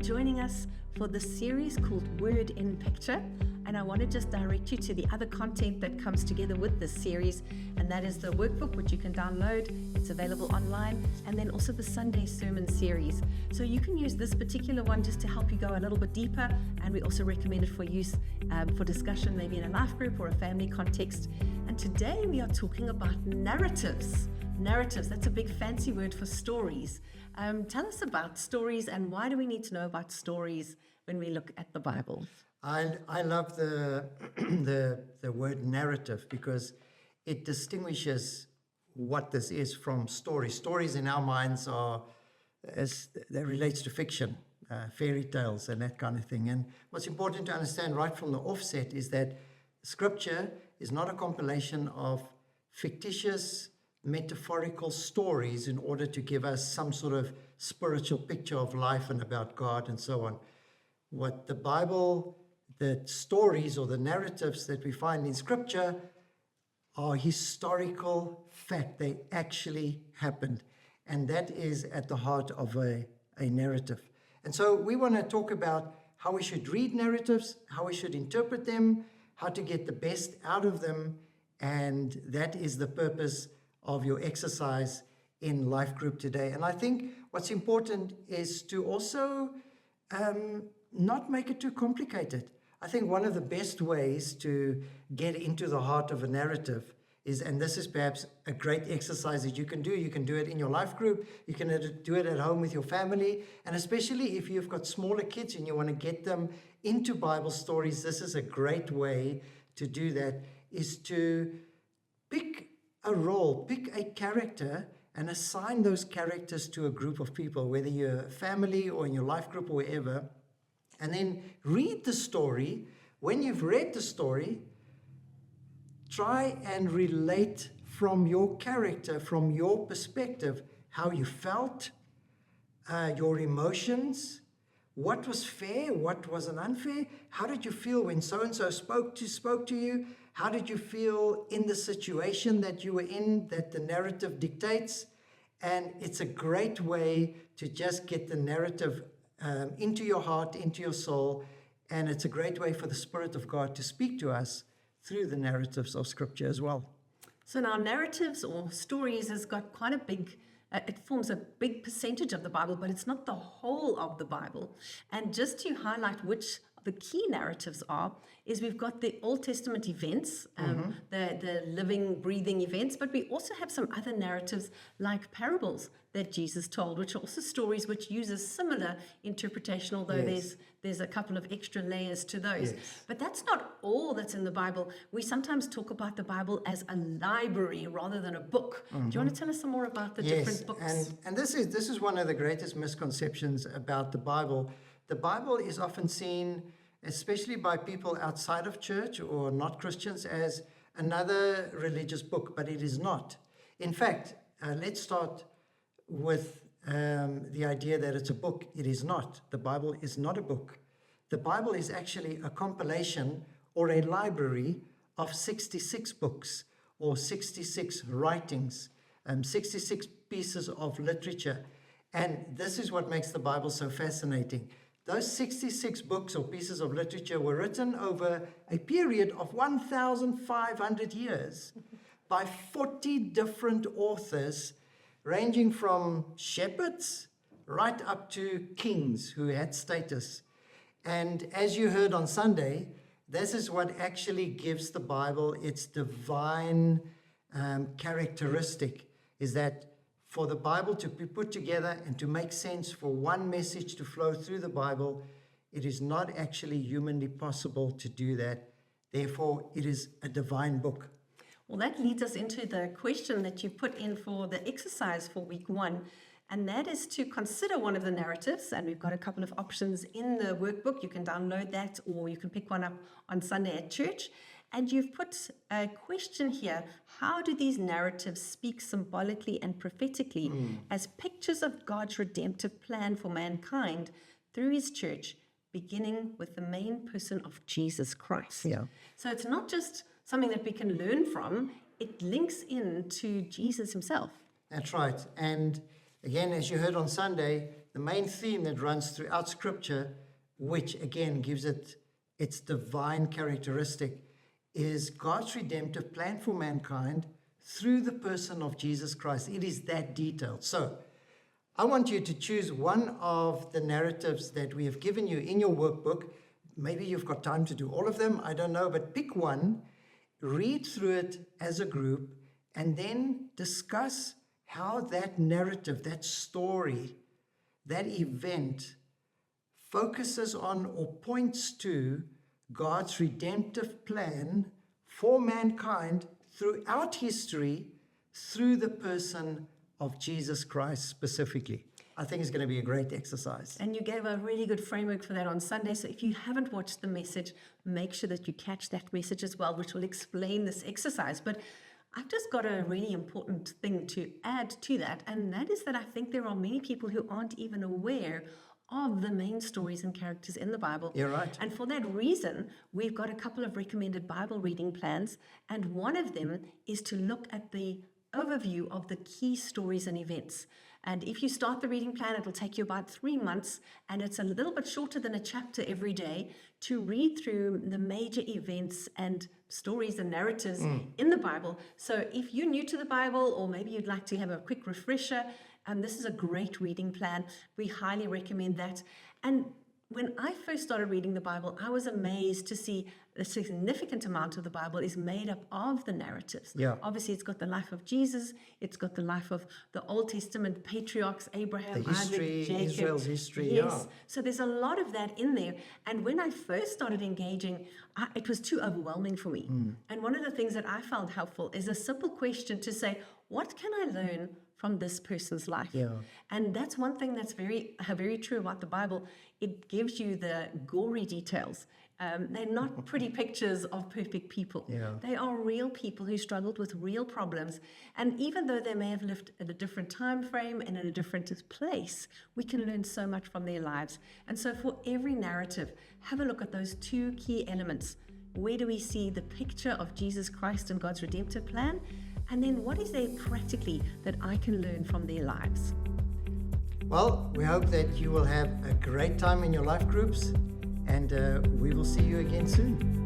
joining us for the series called Word in Picture. And I want to just direct you to the other content that comes together with this series, and that is the workbook, which you can download. It's available online, and then also the Sunday sermon series. So you can use this particular one just to help you go a little bit deeper, and we also recommend it for use for discussion, maybe in a life group or a family context. And today we are talking about narratives. Narratives, that's a big fancy word for stories. Tell us about stories, and why do we need to know about stories when we look at the Bible? I love the the word narrative because it distinguishes what this is from stories. Stories in our minds are, as that relates to fiction, fairy tales and that kind of thing. And what's important to understand right from the offset is that Scripture is not a compilation of fictitious, metaphorical stories in order to give us some sort of spiritual picture of life and about God and so on. What the Bible, the stories or the narratives that we find in Scripture are historical fact. They actually happened. And that is at the heart of a narrative. And so we want to talk about how we should read narratives, how we should interpret them, how to get the best out of them. And that is the purpose of your exercise in Life Group today. And I think what's important is to also not make it too complicated. I think one of the best ways to get into the heart of a narrative is, and this is perhaps a great exercise that you can do it in your life group, you can do it at home with your family, and especially if you've got smaller kids and you want to get them into Bible stories, this is a great way to do that, is to pick a role, pick a character, and assign those characters to a group of people, whether you're a family or in your life group or wherever, and then read the story. When you've read the story, try and relate from your character, from your perspective, how you felt, your emotions, what was fair, what wasn't unfair, how did you feel when so-and-so spoke to you, how did you feel in the situation that you were in, that the narrative dictates. And it's a great way to just get the narrative into your heart, into your soul. And it's a great way for the Spirit of God to speak to us through the narratives of Scripture as well. So now narratives or stories has got quite a big, it forms a big percentage of the Bible, but it's not the whole of the Bible. And just to highlight which the key narratives are, is we've got the Old Testament events, the living, breathing events, but we also have some other narratives like parables that Jesus told, which are also stories which use a similar interpretation, although there's a couple of extra layers to those. Yes. But that's not all that's in the Bible. We sometimes talk about the Bible as a library rather than a book. Do you want to tell us some more about the different books? And this is one of the greatest misconceptions about the Bible. The Bible is often seen, especially by people outside of church or not Christians, as another religious book, but it is not. In fact, let's start with the idea that it's a book. It is not. The Bible is not a book. The Bible is actually a compilation or a library of 66 books or 66 writings, 66 pieces of literature. And this is what makes the Bible so fascinating. Those 66 books or pieces of literature were written over a period of 1,500 years by 40 different authors, ranging from shepherds right up to kings who had status. And as you heard on Sunday, this is what actually gives the Bible its divine characteristic, is that for the Bible to be put together and to make sense, for one message to flow through the Bible, it is not actually humanly possible to do that. Therefore, it is a divine book. Well, that leads us into the question that you put in for the exercise for week 1, and that is to consider one of the narratives. And we've got a couple of options in the workbook. You can download that, or you can pick one up on Sunday at church. And you've put a question here: how do these narratives speak symbolically and prophetically as pictures of God's redemptive plan for mankind through his church, beginning with the main person of Jesus Christ? Yeah. So it's not just something that we can learn from, it links in to Jesus himself. That's right. And again, as you heard on Sunday, the main theme that runs throughout Scripture, which again gives it its divine characteristic, is God's redemptive plan for mankind through the person of Jesus Christ. It is that detailed. So I want you to choose one of the narratives that we have given you in your workbook. Maybe you've got time to do all of them, I don't know, but pick one, read through it as a group, and then discuss how that narrative, that story, that event focuses on or points to God's redemptive plan for mankind throughout history through the person of Jesus Christ specifically. I think it's going to be a great exercise. And you gave a really good framework for that on Sunday. So if you haven't watched the message, make sure that you catch that message as well, which will explain this exercise. But I've just got a really important thing to add to that. And that is that I think there are many people who aren't even aware of the main stories and characters in the Bible. You're right. And for that reason, we've got a couple of recommended Bible reading plans. And one of them is to look at the overview of the key stories and events. And if you start the reading plan, it'll take you about 3 months, and it's a little bit shorter than a chapter every day to read through the major events and stories and narratives in the Bible. So if you're new to the Bible, or maybe you'd like to have a quick refresher, this is a great reading plan. We highly recommend that. And when I first started reading the Bible, I was amazed to see a significant amount of the Bible is made up of the narratives. Yeah. Obviously, it's got the life of Jesus. It's got the life of the Old Testament patriarchs, Abraham, The history, Isaac, Jacob. Israel's history, Yes. yeah. So there's a lot of that in there. And when I first started engaging, it was too overwhelming for me. And one of the things that I found helpful is a simple question to say, what can I learn from this person's life? Yeah. And that's one thing that's very, very true about the Bible. It gives you the gory details. They're not pretty pictures of perfect people. Yeah. They are real people who struggled with real problems. And even though they may have lived at a different time frame and in a different place, we can learn so much from their lives. And so for every narrative, have a look at those two key elements. Where do we see the picture of Jesus Christ and God's redemptive plan? And then what is there practically that I can learn from their lives? Well, we hope that you will have a great time in your life groups, and we will see you again soon.